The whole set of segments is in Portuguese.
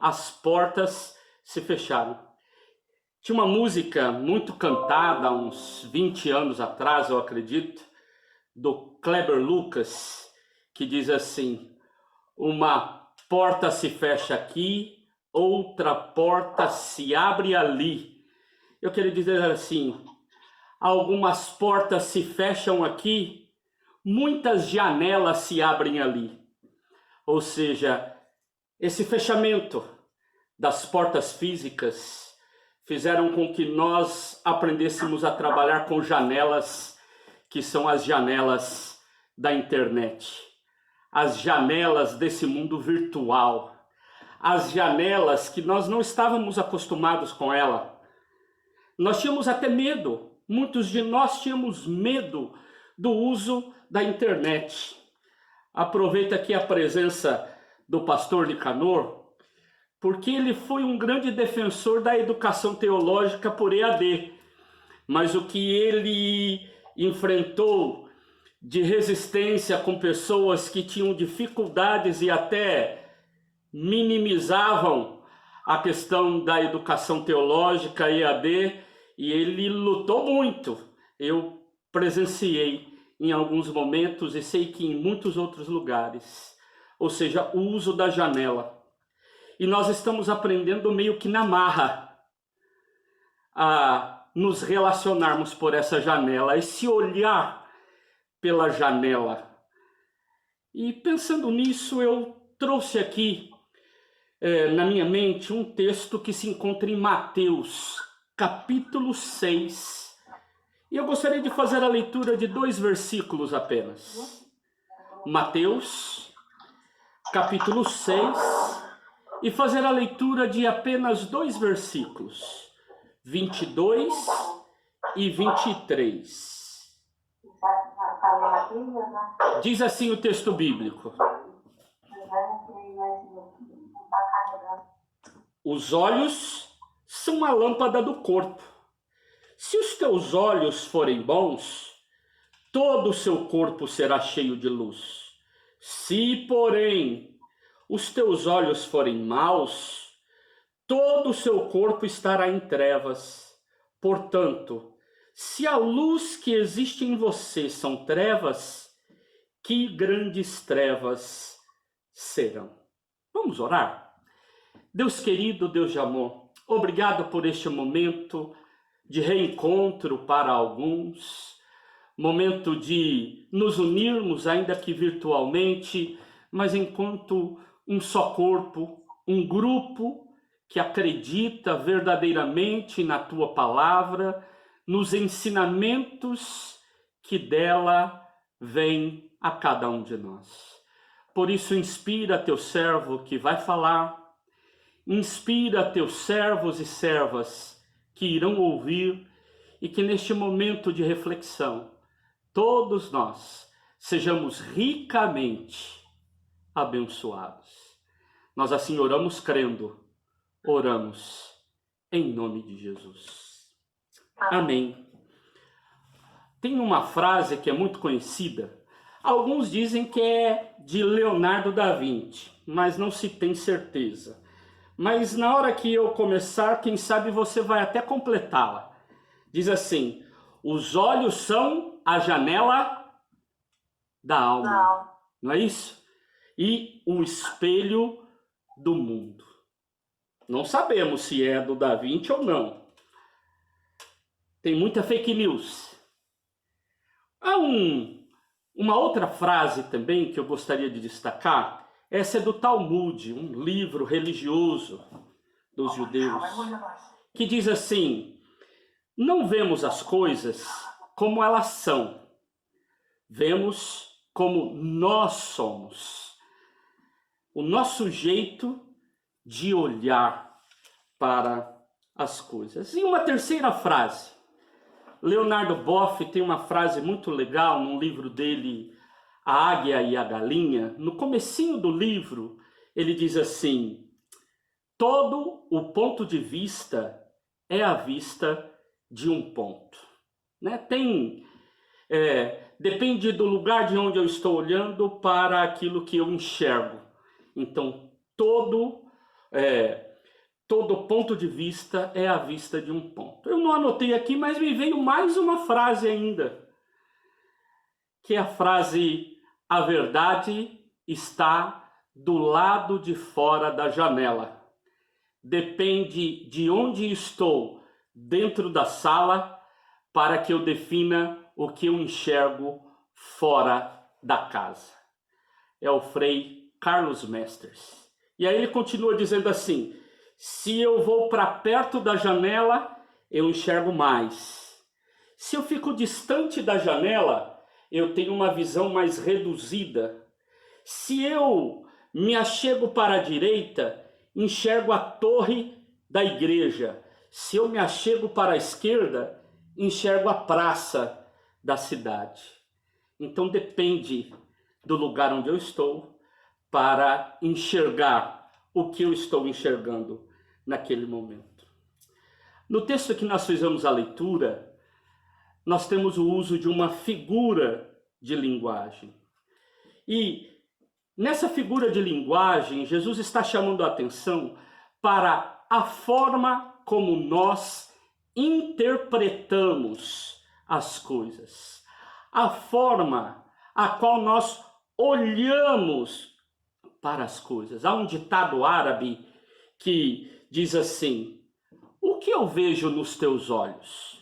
as portas se fecharam. Tinha uma música muito cantada há uns 20 anos atrás, eu acredito, do Kleber Lucas, que diz assim: uma porta se fecha aqui, outra porta se abre ali. Eu queria dizer assim: algumas portas se fecham aqui, muitas janelas se abrem ali. Ou seja, esse fechamento das portas físicas fizeram com que nós aprendêssemos a trabalhar com janelas, que são as janelas da internet, as janelas desse mundo virtual, as janelas que nós não estávamos acostumados com ela. Nós tínhamos até medo, muitos de nós tínhamos medo do uso da internet. Aproveito aqui a presença do pastor Nicanor, porque ele foi um grande defensor da educação teológica por EAD, mas o que ele enfrentou de resistência com pessoas que tinham dificuldades e até minimizavam a questão da educação teológica EAD, e ele lutou muito. Eu presenciei em alguns momentos e sei que em muitos outros lugares, ou seja, o uso da janela. E nós estamos aprendendo meio que na marra a nos relacionarmos por essa janela, esse olhar pela janela. E pensando nisso, eu trouxe aqui na minha mente um texto que se encontra em Mateus, capítulo 6. E eu gostaria de fazer a leitura de 2 versículos apenas. Mateus, capítulo 6, e fazer a leitura de apenas 2 versículos, 22 e 23. Diz assim o texto bíblico: os olhos são a lâmpada do corpo. Se os teus olhos forem bons, todo o seu corpo será cheio de luz. Se, porém, os teus olhos forem maus, todo o seu corpo estará em trevas. Portanto, se a luz que existe em você são trevas, que grandes trevas serão. Vamos orar? Deus querido, Deus de amor, obrigado por este momento de reencontro para alguns, momento de nos unirmos, ainda que virtualmente, mas enquanto um só corpo, um grupo que acredita verdadeiramente na tua palavra, nos ensinamentos que dela vêm a cada um de nós. Por isso, inspira teu servo que vai falar, inspira teus servos e servas que irão ouvir, e que neste momento de reflexão, todos nós sejamos ricamente abençoados. Nós assim oramos crendo, oramos em nome de Jesus. Amém. Tem uma frase que é muito conhecida. Alguns dizem que é de Leonardo da Vinci, mas não se tem certeza. Mas na hora que eu começar, quem sabe você vai até completá-la. Diz assim: os olhos são a janela da alma. Não é isso? E o espelho do mundo. Não sabemos se é do Da Vinci ou não. Tem muita fake news. Há uma outra frase também que eu gostaria de destacar. Essa é do Talmud, um livro religioso dos judeus, que diz assim: não vemos as coisas como elas são, vemos como nós somos. O nosso jeito de olhar para as coisas. E uma terceira frase. Leonardo Boff tem uma frase muito legal num livro dele, A Águia e a Galinha. No comecinho do livro, ele diz assim: todo o ponto de vista é a vista de um ponto. Né? Depende do lugar de onde eu estou olhando para aquilo que eu enxergo. Então, todo todo ponto de vista é a vista de um ponto. Eu não anotei aqui, mas me veio mais uma frase ainda, que é a frase: a verdade está do lado de fora da janela. Depende de onde estou dentro da sala para que eu defina o que eu enxergo fora da casa. É o Frei Carlos Mesters. E aí ele continua dizendo assim: se eu vou para perto da janela, eu enxergo mais. Se eu fico distante da janela, eu tenho uma visão mais reduzida. Se eu me achego para a direita, enxergo a torre da igreja. Se eu me achego para a esquerda, enxergo a praça da cidade. Então depende do lugar onde eu estou para enxergar o que eu estou enxergando naquele momento. No texto que nós fizemos a leitura, nós temos o uso de uma figura de linguagem. E nessa figura de linguagem, Jesus está chamando a atenção para a forma como nós interpretamos as coisas, a forma a qual nós olhamos para as coisas. Há um ditado árabe que diz assim: o que eu vejo nos teus olhos?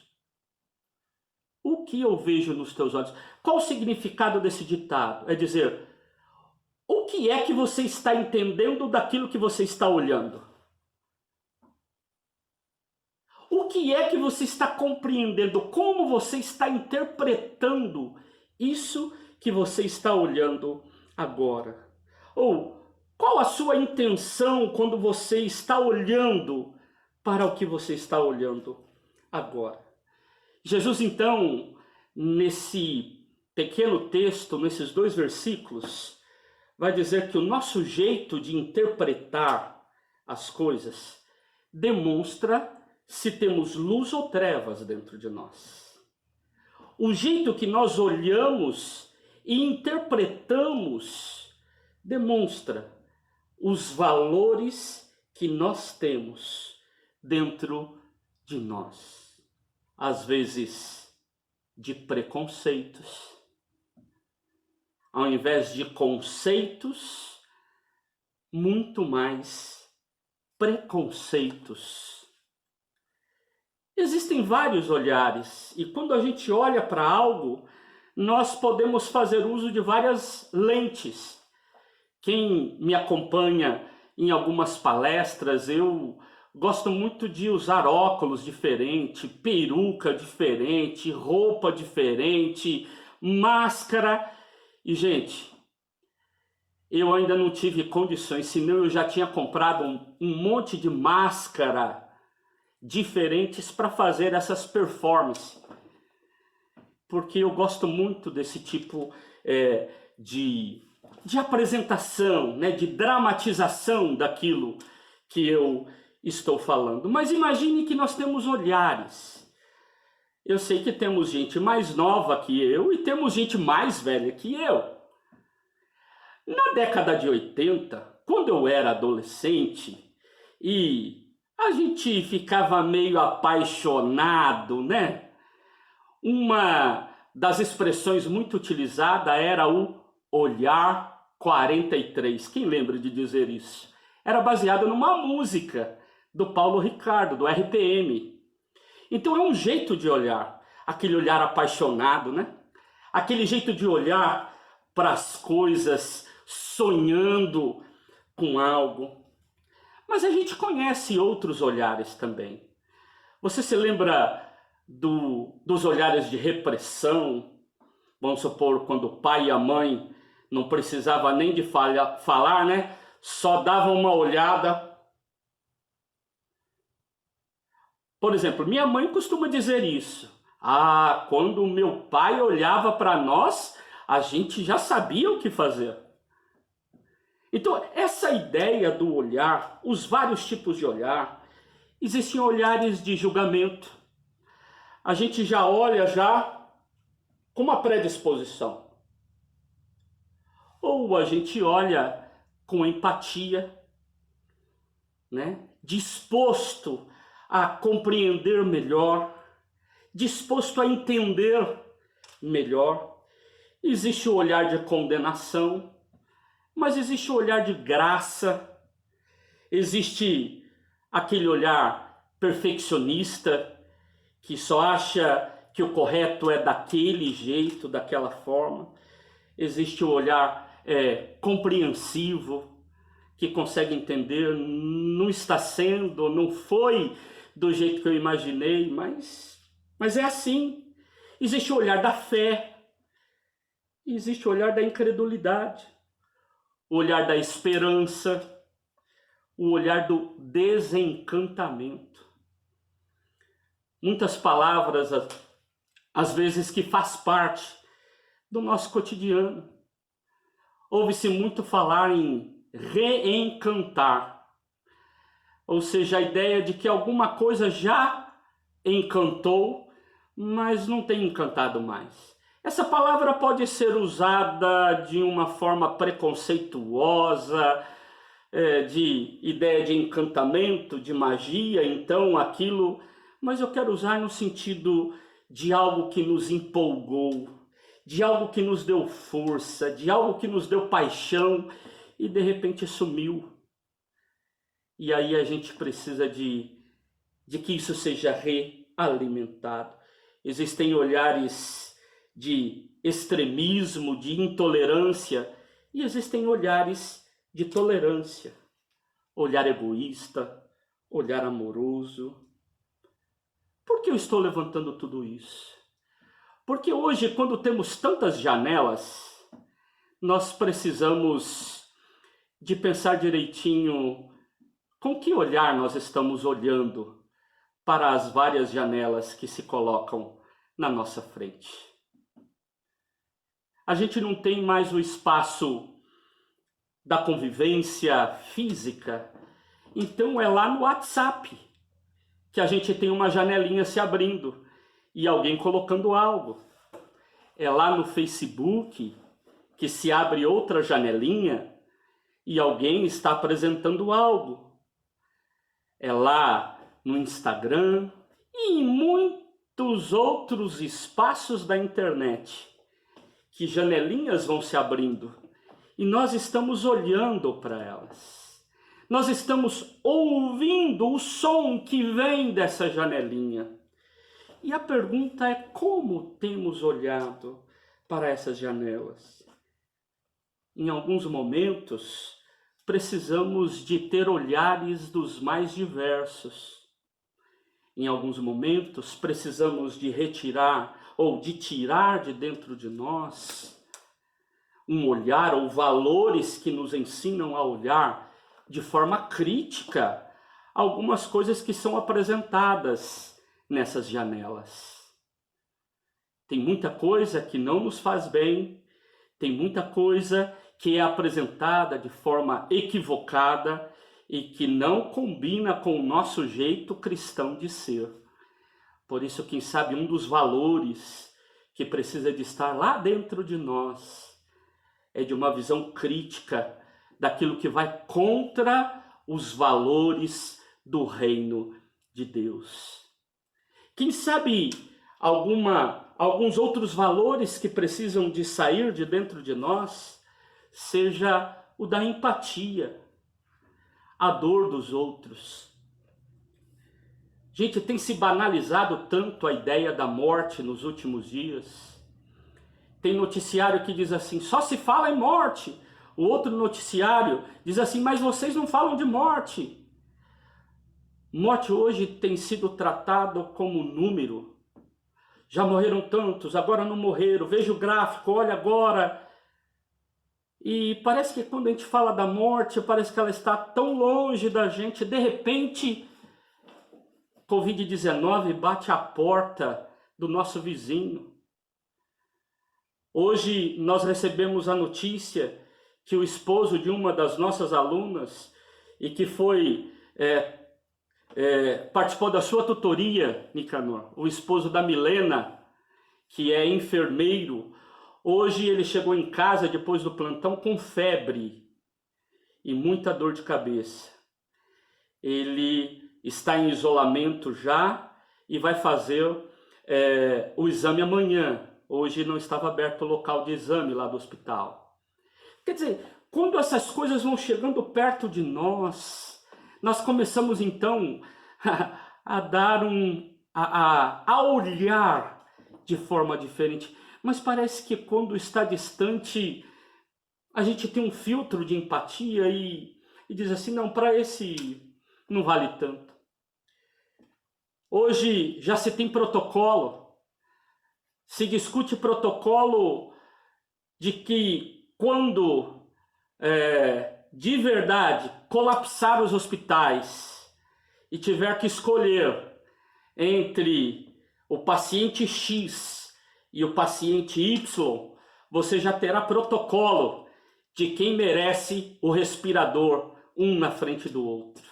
O que eu vejo nos teus olhos? Qual o significado desse ditado? É dizer, o que é que você está entendendo daquilo que você está olhando? O que é que você está compreendendo? Como você está interpretando isso que você está olhando agora? Ou qual a sua intenção quando você está olhando para o que você está olhando agora? Jesus, então, nesse pequeno texto, nesses 2 versículos, vai dizer que o nosso jeito de interpretar as coisas demonstra se temos luz ou trevas dentro de nós. O jeito que nós olhamos e interpretamos demonstra os valores que nós temos dentro de nós. Às vezes, de preconceitos. Ao invés de conceitos, muito mais preconceitos. Existem vários olhares, e quando a gente olha para algo, nós podemos fazer uso de várias lentes. Quem me acompanha em algumas palestras, eu gosto muito de usar óculos diferentes, peruca diferente, roupa diferente, máscara. E, gente, eu ainda não tive condições, senão eu já tinha comprado um monte de máscara diferentes para fazer essas performances. Porque eu gosto muito desse tipo de apresentação, né, de dramatização daquilo que eu estou falando. Mas imagine que nós temos olhares. Eu sei que temos gente mais nova que eu e temos gente mais velha que eu. Na década de 80, quando eu era adolescente e a gente ficava meio apaixonado, né? Uma das expressões muito utilizada era o olhar 43. Quem lembra de dizer isso? Era baseado numa música do Paulo Ricardo, do RPM. Então é um jeito de olhar, aquele olhar apaixonado, né? Aquele jeito de olhar para as coisas, sonhando com algo. Mas a gente conhece outros olhares também. Você se lembra dos olhares de repressão? Vamos supor, quando o pai e a mãe não precisavam nem de falar, né? Só davam uma olhada. Por exemplo, minha mãe costuma dizer isso. Ah, quando o meu pai olhava para nós, a gente já sabia o que fazer. Então, essa ideia do olhar, os vários tipos de olhar, existem olhares de julgamento. A gente já olha já com uma predisposição. Ou a gente olha com empatia. né? Disposto a compreender melhor, disposto a entender melhor. Existe o olhar de condenação, mas existe o olhar de graça, existe aquele olhar perfeccionista que só acha que o correto é daquele jeito, daquela forma. Existe o olhar compreensivo, que consegue entender, não está sendo, não foi do jeito que eu imaginei, mas é assim. Existe o olhar da fé, existe o olhar da incredulidade, o olhar da esperança, o olhar do desencantamento. Muitas palavras, às vezes, que faz parte do nosso cotidiano. Ouve-se muito falar em reencantar, ou seja, a ideia de que alguma coisa já encantou, mas não tem encantado mais. Essa palavra pode ser usada de uma forma preconceituosa, de ideia de encantamento, de magia, então aquilo, mas eu quero usar no sentido de algo que nos empolgou, de algo que nos deu força, de algo que nos deu paixão e de repente sumiu. E aí a gente precisa de que isso seja realimentado. Existem olhares de extremismo, de intolerância, e existem olhares de tolerância. Olhar egoísta, olhar amoroso. Por que eu estou levantando tudo isso? Porque hoje, quando temos tantas janelas, nós precisamos de pensar direitinho com que olhar nós estamos olhando para as várias janelas que se colocam na nossa frente. A gente não tem mais o espaço da convivência física, então é lá no WhatsApp que a gente tem uma janelinha se abrindo e alguém colocando algo. É lá no Facebook que se abre outra janelinha e alguém está apresentando algo. É lá no Instagram e em muitos outros espaços da internet que janelinhas vão se abrindo e nós estamos olhando para elas. Nós estamos ouvindo o som que vem dessa janelinha. E a pergunta é: como temos olhado para essas janelas? Em alguns momentos, precisamos de ter olhares dos mais diversos. Em alguns momentos, precisamos de retirar ou de tirar de dentro de nós um olhar ou valores que nos ensinam a olhar de forma crítica algumas coisas que são apresentadas nessas janelas. Tem muita coisa que não nos faz bem, tem muita coisa que é apresentada de forma equivocada e que não combina com o nosso jeito cristão de ser. Por isso, quem sabe, um dos valores que precisa de estar lá dentro de nós é de uma visão crítica daquilo que vai contra os valores do reino de Deus. Quem sabe alguns outros valores que precisam de sair de dentro de nós seja o da empatia, a dor dos outros. Gente, tem se banalizado tanto a ideia da morte nos últimos dias. Tem noticiário que diz assim, só se fala em morte. O outro noticiário diz assim, mas vocês não falam de morte. Morte hoje tem sido tratado como número. Já morreram tantos, agora não morreram. Veja o gráfico, olha agora. E parece que quando a gente fala da morte, parece que ela está tão longe da gente. De repente, Covid-19 bate à porta do nosso vizinho. Hoje nós recebemos a notícia que o esposo de uma das nossas alunas, e que foi participou da sua tutoria, Nicanor, o esposo da Milena, que é enfermeiro, hoje ele chegou em casa depois do plantão com febre e muita dor de cabeça. ele está em isolamento já e vai fazer o exame amanhã. Hoje não estava aberto o local de exame lá do hospital. Quer dizer, quando essas coisas vão chegando perto de nós, nós começamos então a dar a olhar de forma diferente. Mas parece que quando está distante, a gente tem um filtro de empatia e diz assim, não, para esse não vale tanto. Hoje já se tem protocolo, se discute protocolo de que quando de verdade colapsar os hospitais e tiver que escolher entre o paciente X e o paciente Y, você já terá protocolo de quem merece o respirador, um na frente do outro.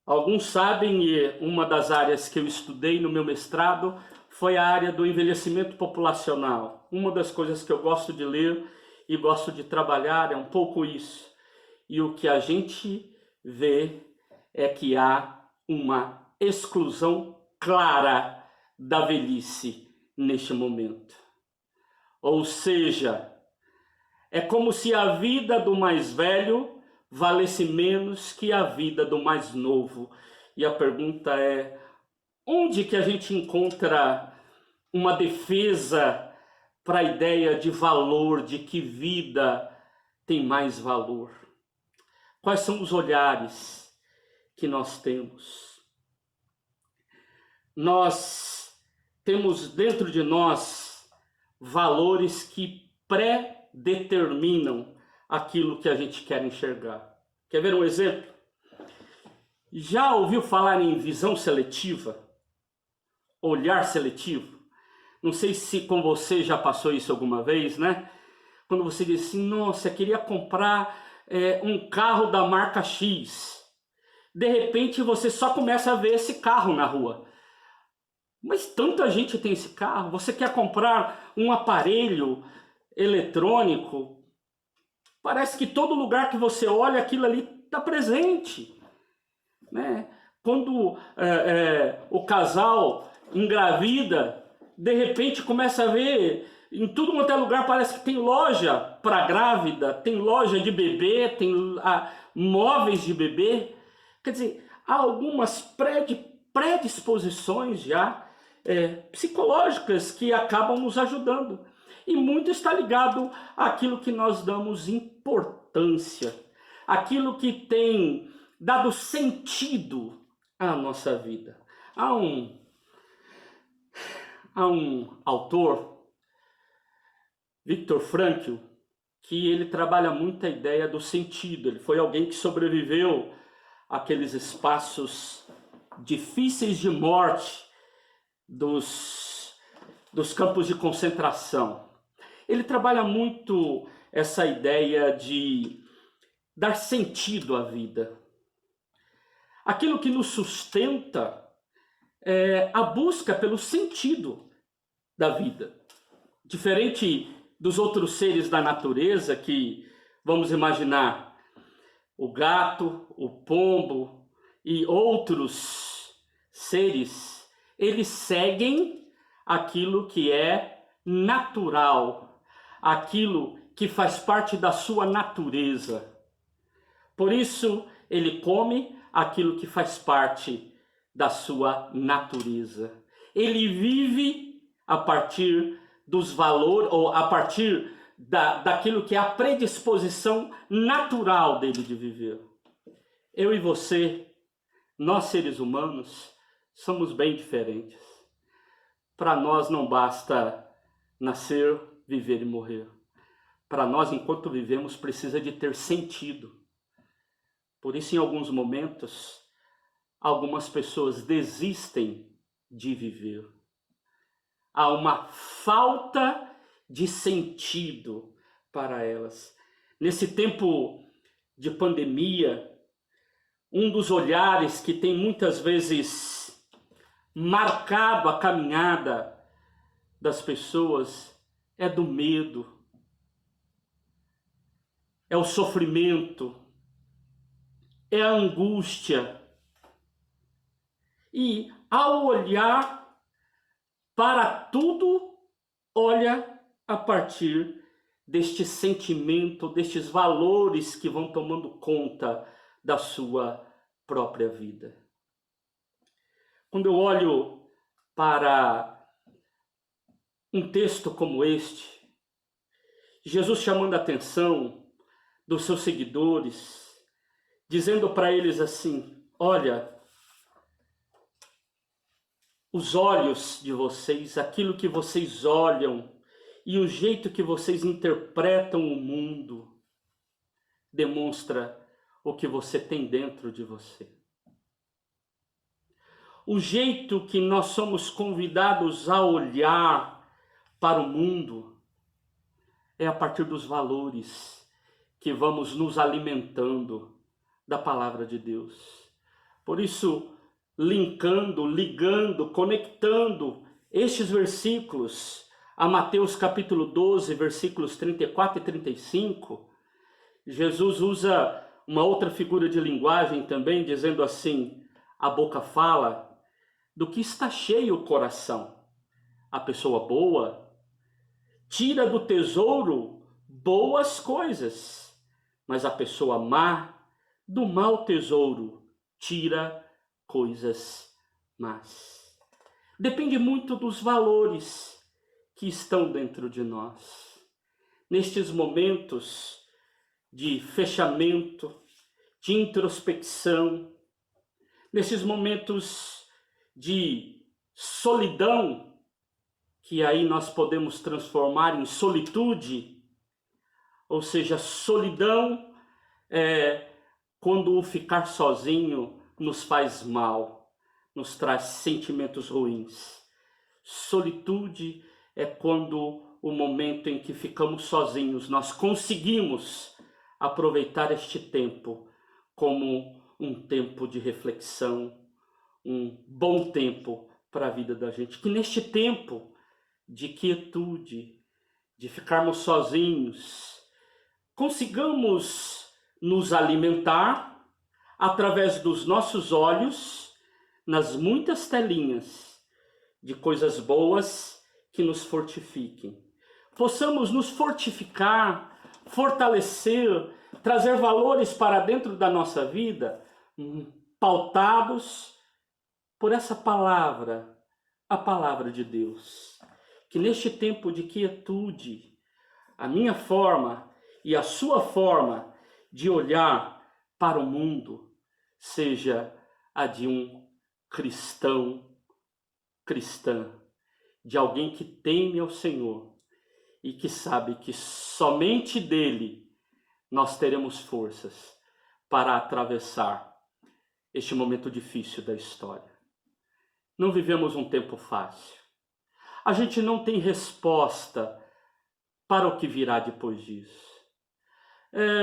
Alguns sabem, e uma das áreas que eu estudei no meu mestrado foi a área do envelhecimento populacional. Uma das coisas que eu gosto de ler e gosto de trabalhar é um pouco isso. E o que a gente vê é que há uma exclusão clara da velhice neste momento. Ou seja, é como se a vida do mais velho valesse menos que a vida do mais novo. E a pergunta é, onde que a gente encontra uma defesa para a ideia de valor, de que vida tem mais valor? Quais são os olhares que nós temos? Nós temos dentro de nós valores que pré-determinam aquilo que a gente quer enxergar. Quer ver um exemplo? Já ouviu falar em visão seletiva? Olhar seletivo? Não sei se com você já passou isso alguma vez, né? Quando você diz assim, nossa, eu queria comprar um carro da marca X. De repente você só começa a ver esse carro na rua. Mas tanta gente tem esse carro. Você quer comprar um aparelho eletrônico? Parece que todo lugar que você olha, aquilo ali está presente, né? Quando o casal engravida, de repente começa a ver em tudo quanto é lugar, parece que tem loja para grávida, tem loja de bebê, tem móveis de bebê. Quer dizer, há algumas predisposições já psicológicas que acabam nos ajudando. E muito está ligado àquilo que nós damos importância, aquilo que tem dado sentido à nossa vida. Há um autor, Viktor Frankl, que ele trabalha muito a ideia do sentido. Ele foi alguém que sobreviveu àqueles espaços difíceis de morte dos campos de concentração. Ele trabalha muito essa ideia de dar sentido à vida. Aquilo que nos sustenta é a busca pelo sentido da vida. Diferente dos outros seres da natureza que, vamos imaginar, o gato, o pombo e outros seres, eles seguem aquilo que é natural, aquilo que faz parte da sua natureza. Por isso, ele come aquilo que faz parte da sua natureza. Ele vive a partir dos valores, ou a partir daquilo que é a predisposição natural dele de viver. Eu e você, nós seres humanos, somos bem diferentes. Para nós não basta nascer, viver e morrer. Para nós, enquanto vivemos, precisa de ter sentido. Por isso, em alguns momentos, algumas pessoas desistem de viver. Há uma falta de sentido para elas. Nesse tempo de pandemia, um dos olhares que tem muitas vezes marcado a caminhada das pessoas é do medo, é o sofrimento, é a angústia. E ao olhar para tudo, olha a partir deste sentimento, destes valores que vão tomando conta da sua própria vida. Quando eu olho para um texto como este, Jesus chamando a atenção dos seus seguidores, dizendo para eles assim: olha, os olhos de vocês, aquilo que vocês olham e o jeito que vocês interpretam o mundo, demonstra o que você tem dentro de você. O jeito que nós somos convidados a olhar para o mundo é a partir dos valores que vamos nos alimentando da palavra de Deus. Por isso, ligando, conectando estes versículos a Mateus capítulo 12, versículos 34 e 35, Jesus usa uma outra figura de linguagem também, dizendo assim: a boca fala do que está cheio o coração. A pessoa boa tira do tesouro boas coisas, mas a pessoa má do mau tesouro tira coisas más. Depende muito dos valores que estão dentro de nós. Nestes momentos de fechamento, de introspecção, nesses momentos de solidão, que aí nós podemos transformar em solitude, ou seja, solidão é quando o ficar sozinho nos faz mal, nos traz sentimentos ruins. Solitude é quando o momento em que ficamos sozinhos, nós conseguimos aproveitar este tempo como um tempo de reflexão, um bom tempo para a vida da gente. Que neste tempo de quietude, de ficarmos sozinhos, consigamos nos alimentar através dos nossos olhos, nas muitas telinhas de coisas boas que nos fortifiquem. Possamos nos fortificar, fortalecer, trazer valores para dentro da nossa vida, pautados por essa palavra, a palavra de Deus. Que neste tempo de quietude, a minha forma e a sua forma de olhar para o mundo seja a de um cristã, de alguém que teme ao Senhor e que sabe que somente dele nós teremos forças para atravessar este momento difícil da história. Não vivemos um tempo fácil. A gente não tem resposta para o que virá depois disso.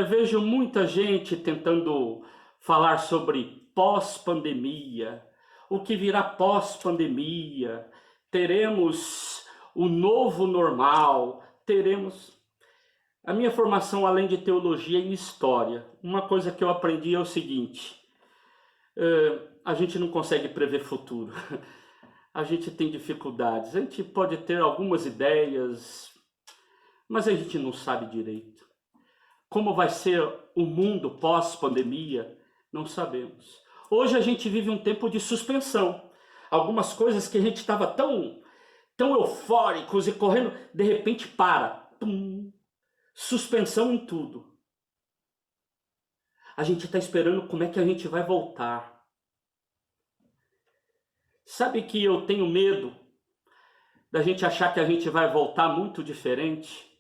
Vejo muita gente tentando falar sobre pós-pandemia, o que virá pós-pandemia, teremos o novo normal, teremos... A minha formação, além de teologia, é em história. Uma coisa que eu aprendi é o seguinte: a gente não consegue prever futuro. A gente tem dificuldades. A gente pode ter algumas ideias, mas a gente não sabe direito. Como vai ser o mundo pós-pandemia, não sabemos. Hoje a gente vive um tempo de suspensão. Algumas coisas que a gente estava tão eufóricos e correndo, de repente para. Pum. Suspensão em tudo. A gente está esperando como é que a gente vai voltar. Sabe que eu tenho medo da gente achar que a gente vai voltar muito diferente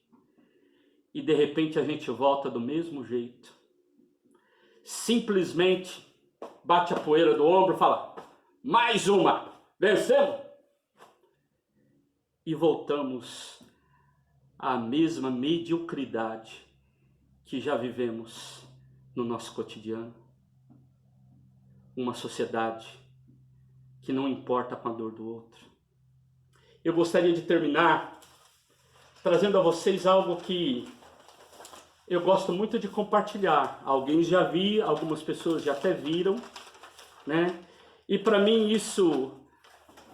e de repente a gente volta do mesmo jeito. Simplesmente bate a poeira do ombro e fala: mais uma, vencemos! E voltamos à mesma mediocridade que já vivemos no nosso cotidiano. Uma sociedade que não importa com a dor do outro. Eu gostaria de terminar trazendo a vocês algo que eu gosto muito de compartilhar. Alguém já viu, algumas pessoas já até viram, né? E para mim isso,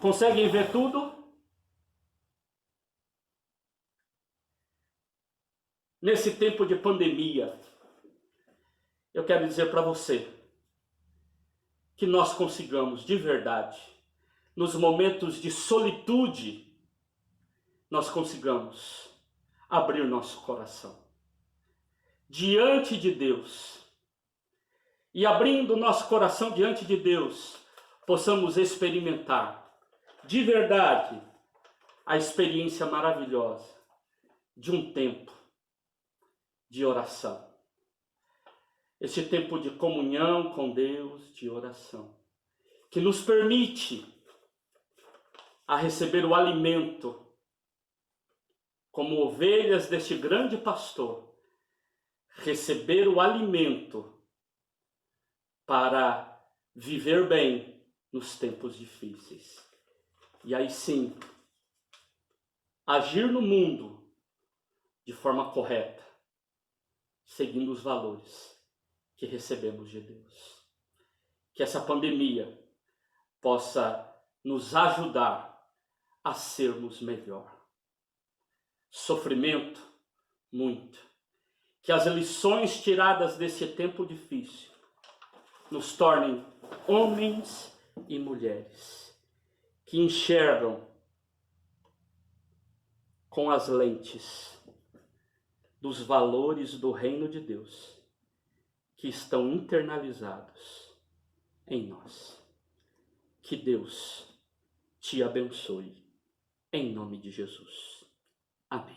conseguem ver tudo? Nesse tempo de pandemia, eu quero dizer para você que nós consigamos de verdade, nos momentos de solitude, nós consigamos abrir nosso coração diante de Deus. E abrindo nosso coração diante de Deus, possamos experimentar de verdade a experiência maravilhosa de um tempo de oração. Esse tempo de comunhão com Deus, de oração, que nos permite a receber o alimento como ovelhas deste grande pastor, receber o alimento para viver bem nos tempos difíceis. E aí sim, agir no mundo de forma correta, seguindo os valores que recebemos de Deus. Que essa pandemia possa nos ajudar a sermos melhor. Sofrimento, muito. Que as lições tiradas desse tempo difícil nos tornem homens e mulheres que enxergam com as lentes dos valores do reino de Deus que estão internalizados em nós. Que Deus te abençoe, em nome de Jesus. Amém.